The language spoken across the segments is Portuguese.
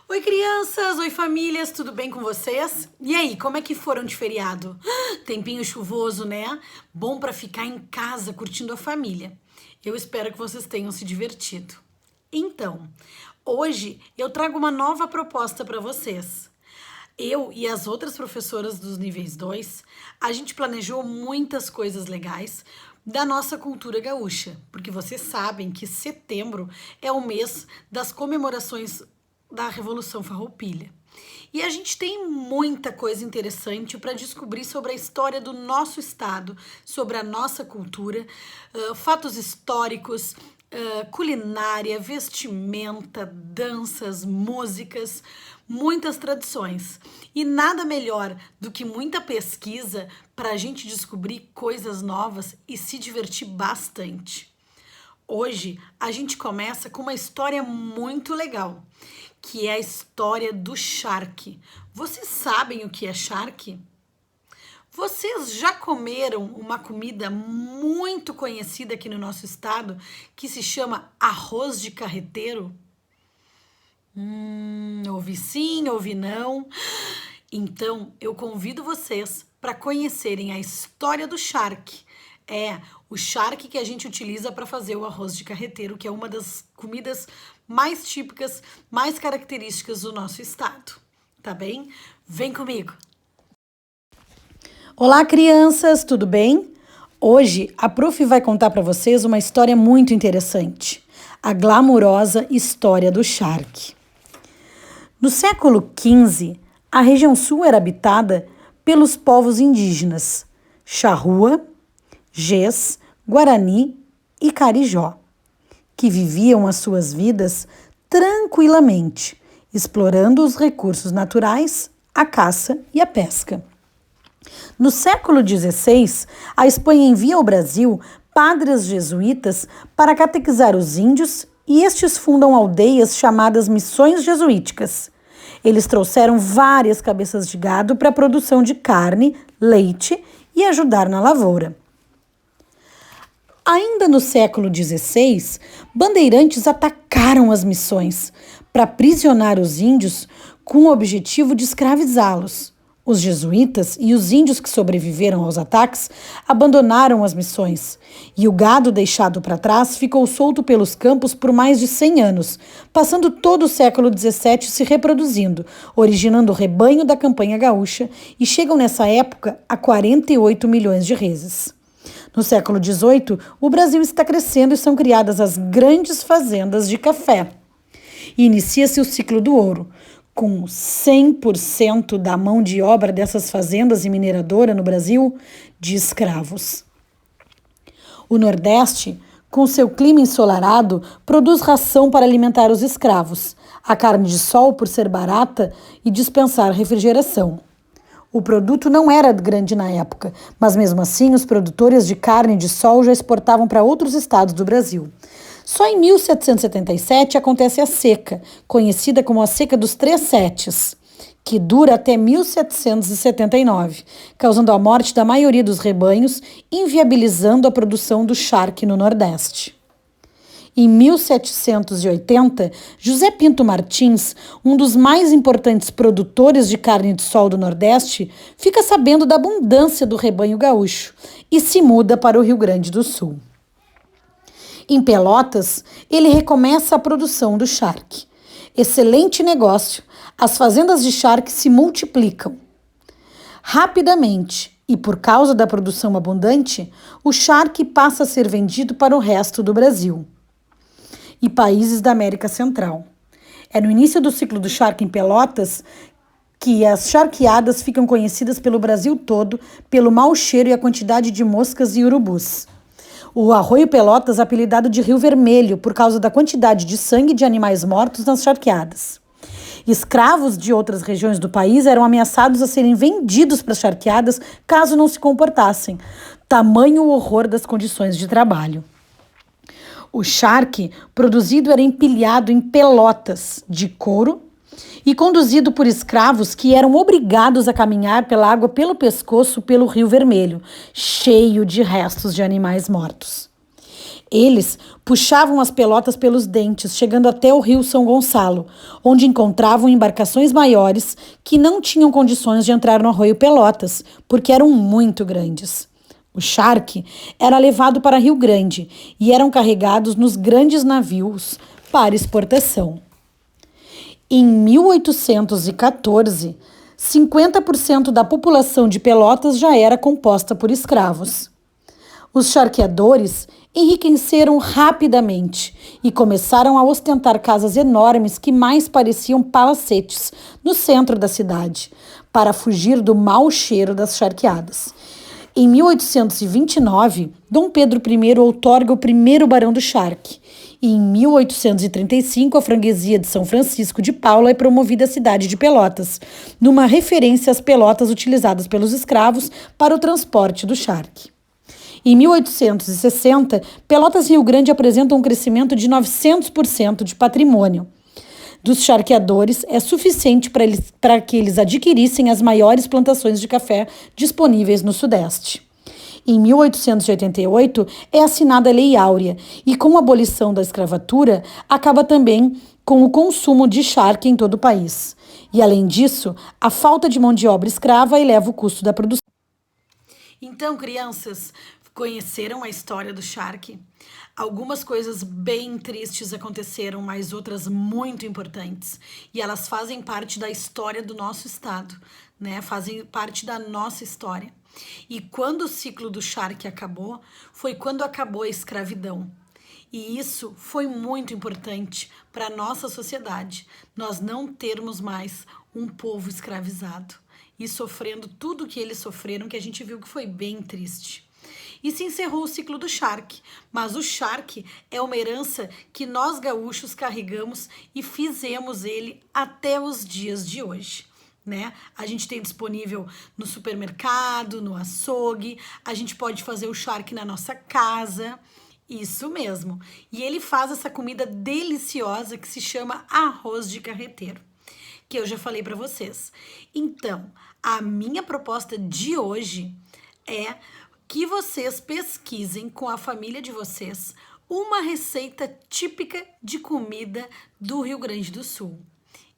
Oi, crianças! Oi, famílias! Tudo bem com vocês? E aí, como é que foram de feriado? Tempinho chuvoso, né? Bom para ficar em casa curtindo a família. Eu espero que vocês tenham se divertido. Então, hoje eu trago uma nova proposta para vocês. Eu e as outras professoras dos níveis 2, a gente planejou muitas coisas legais da nossa cultura gaúcha, porque vocês sabem que setembro é o mês das comemorações da Revolução Farroupilha. E a gente tem muita coisa interessante para descobrir sobre a história do nosso estado, sobre a nossa cultura, fatos históricos, culinária, vestimenta, danças, músicas, muitas tradições. E nada melhor do que muita pesquisa para a gente descobrir coisas novas e se divertir bastante. Hoje a gente começa com uma história muito legal, que é a história do charque. Vocês sabem o que é charque? Vocês já comeram uma comida muito conhecida aqui no nosso estado que se chama arroz de carreteiro? Ouvi sim, ouvi não. Então, eu convido vocês para conhecerem a história do charque. É o charque que a gente utiliza para fazer o arroz de carreteiro, que é uma das comidas mais típicas, mais características do nosso estado. Tá bem? Vem comigo! Olá, crianças, tudo bem? Hoje a prof vai contar para vocês uma história muito interessante. A glamurosa história do charque. No século XV, a região sul era habitada pelos povos indígenas Charrua, Gés, Guarani e Carijó, que viviam as suas vidas tranquilamente, explorando os recursos naturais, a caça e a pesca. No século XVI, a Espanha envia ao Brasil padres jesuítas para catequizar os índios e estes fundam aldeias chamadas missões jesuíticas. Eles trouxeram várias cabeças de gado para a produção de carne, leite e ajudar na lavoura. Ainda no século XVI, bandeirantes atacaram as missões para aprisionar os índios com o objetivo de escravizá-los. Os jesuítas e os índios que sobreviveram aos ataques abandonaram as missões, e o gado deixado para trás ficou solto pelos campos por mais de 100 anos, passando todo o século XVII se reproduzindo, originando o rebanho da campanha gaúcha, e chegam nessa época a 48 milhões de reses. No século XVIII, o Brasil está crescendo e são criadas as grandes fazendas de café. E inicia-se o ciclo do ouro, com 100% da mão de obra dessas fazendas e mineradora no Brasil de escravos. O Nordeste, com seu clima ensolarado, produz ração para alimentar os escravos, a carne de sol por ser barata e dispensar refrigeração. O produto não era grande na época, mas mesmo assim os produtores de carne de sol já exportavam para outros estados do Brasil. Só em 1777 acontece a seca, conhecida como a Seca dos Três Setes, que dura até 1779, causando a morte da maioria dos rebanhos, inviabilizando a produção do charque no Nordeste. Em 1780, José Pinto Martins, um dos mais importantes produtores de carne de sol do Nordeste, fica sabendo da abundância do rebanho gaúcho e se muda para o Rio Grande do Sul. Em Pelotas, ele recomeça a produção do charque. Excelente negócio, as fazendas de charque se multiplicam. Rapidamente, e por causa da produção abundante, o charque passa a ser vendido para o resto do Brasil e países da América Central. É no início do ciclo do charque em Pelotas que as charqueadas ficam conhecidas pelo Brasil todo pelo mau cheiro e a quantidade de moscas e urubus. O Arroio Pelotas é apelidado de Rio Vermelho por causa da quantidade de sangue de animais mortos nas charqueadas. Escravos de outras regiões do país eram ameaçados a serem vendidos para as charqueadas caso não se comportassem. Tamanho o horror das condições de trabalho. O charque produzido era empilhado em pelotas de couro e conduzido por escravos que eram obrigados a caminhar pela água pelo pescoço pelo Rio Vermelho, cheio de restos de animais mortos. Eles puxavam as pelotas pelos dentes, chegando até o rio São Gonçalo, onde encontravam embarcações maiores que não tinham condições de entrar no arroio Pelotas, porque eram muito grandes. O charque era levado para Rio Grande e eram carregados nos grandes navios para exportação. Em 1814, 50% da população de Pelotas já era composta por escravos. Os charqueadores enriqueceram rapidamente e começaram a ostentar casas enormes que mais pareciam palacetes no centro da cidade, para fugir do mau cheiro das charqueadas. Em 1829, Dom Pedro I outorga o primeiro Barão do Charque. E em 1835, a freguesia de São Francisco de Paula é promovida à cidade de Pelotas, numa referência às pelotas utilizadas pelos escravos para o transporte do charque. Em 1860, Pelotas e Rio Grande apresentam um crescimento de 900% de patrimônio dos charqueadores é suficiente para que eles adquirissem as maiores plantações de café disponíveis no Sudeste. Em 1888, é assinada a Lei Áurea e, com a abolição da escravatura, acaba também com o consumo de charque em todo o país. E, além disso, a falta de mão de obra escrava eleva o custo da produção. Então, crianças, conheceram a história do charque? Algumas coisas bem tristes aconteceram, mas outras muito importantes. E elas fazem parte da história do nosso estado, né? Fazem parte da nossa história. E quando o ciclo do charque acabou, foi quando acabou a escravidão. E isso foi muito importante para a nossa sociedade, nós não termos mais um povo escravizado e sofrendo tudo que eles sofreram, que a gente viu que foi bem triste. E se encerrou o ciclo do charque, mas o charque é uma herança que nós gaúchos carregamos e fizemos ele até os dias de hoje. Né? A gente tem disponível no supermercado, no açougue, a gente pode fazer o charque na nossa casa, isso mesmo. E ele faz essa comida deliciosa que se chama arroz de carreteiro, que eu já falei para vocês. Então, a minha proposta de hoje é que vocês pesquisem com a família de vocês uma receita típica de comida do Rio Grande do Sul.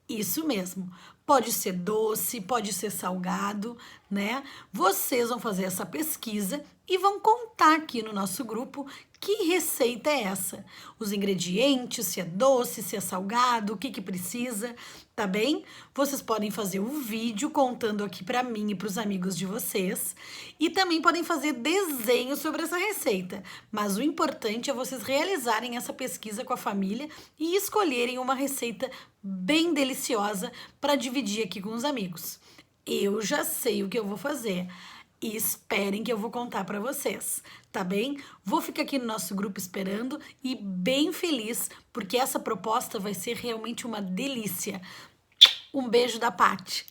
Isso mesmo, pode ser doce, pode ser salgado, né? Vocês vão fazer essa pesquisa e vão contar aqui no nosso grupo que receita é essa. Os ingredientes, se é doce, se é salgado, o que precisa, tá bem? Vocês podem fazer um vídeo contando aqui para mim e para os amigos de vocês. E também podem fazer desenho sobre essa receita. Mas o importante é vocês realizarem essa pesquisa com a família e escolherem uma receita bem deliciosa para dividir aqui com os amigos. Eu já sei o que eu vou fazer. E esperem que eu vou contar para vocês, tá bem? Vou ficar aqui no nosso grupo esperando e bem feliz, porque essa proposta vai ser realmente uma delícia. Um beijo da Paty.